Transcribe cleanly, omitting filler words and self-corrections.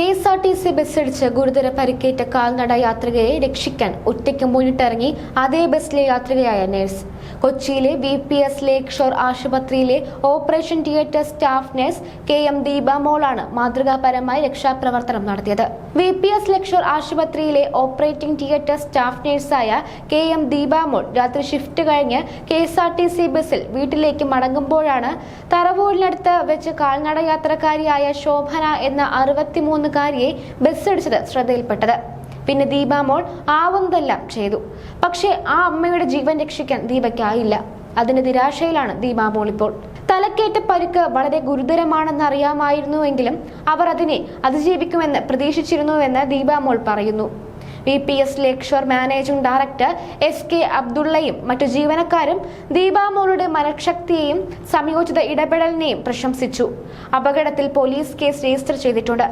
KSRTC ബസ്സിടിച്ച് ഗുരുതര പരിക്കേറ്റ കാൽനട യാത്രികയെ രക്ഷിക്കാൻ ഒറ്റയ്ക്ക് മുന്നിട്ടിറങ്ങി അതേ ബസ്സിലെ യാത്രികയായ നഴ്സ്. കൊച്ചിയിലെ VPS ലേക്ക് ഷോർ ആശുപത്രിയിലെ operation theatre staff nurse KM ദീപാമോളാണ് മാതൃകാപരമായി രക്ഷാപ്രവർത്തനം നടത്തിയത്. VPS ലേക്ക് ഷോർ ആശുപത്രിയിലെ ഓപ്പറേറ്റിംഗ് തിയേറ്റർ സ്റ്റാഫ് നഴ്സായ KM ദീപാമോൾ രാത്രി ഷിഫ്റ്റ് കഴിഞ്ഞ് KSRTC ബസ്സിൽ വീട്ടിലേക്ക് മടങ്ങുമ്പോഴാണ് തറവൂരിനടുത്ത് വെച്ച് കാൽനട യാത്രക്കാരിയായ ശോഭന എന്ന 63-കാരിയെ ബസ്സിടിച്ചത് ശ്രദ്ധയിൽപ്പെട്ടത്. പിന്നെ ദീപാമോൾ ആവുന്നതെല്ലാം ചെയ്തു. പക്ഷേ ആ അമ്മയുടെ ജീവൻ രക്ഷിക്കാൻ ദീപയ്ക്കായില്ല. അതിന്റെ നിരാശയിലാണ് ദീപാമോൾ ഇപ്പോൾ. തലക്കേറ്റ പരിക്ക് വളരെ ഗുരുതരമാണെന്ന് അറിയാമായിരുന്നുവെങ്കിലും അവർ അതിനെ അതിജീവിക്കുമെന്ന് പ്രതീക്ഷിച്ചിരുന്നുവെന്ന് ദീപാമോൾ പറയുന്നു. VPS Lakeshore managing director SK അബ്ദുള്ളയും മറ്റു ജീവനക്കാരും ദീപാമോളുടെ മനഃശക്തിയെയും സംയോജിത ഇടപെടലിനെയും പ്രശംസിച്ചു. അപകടത്തിൽ പോലീസ് കേസ് രജിസ്റ്റർ ചെയ്തിട്ടുണ്ട്.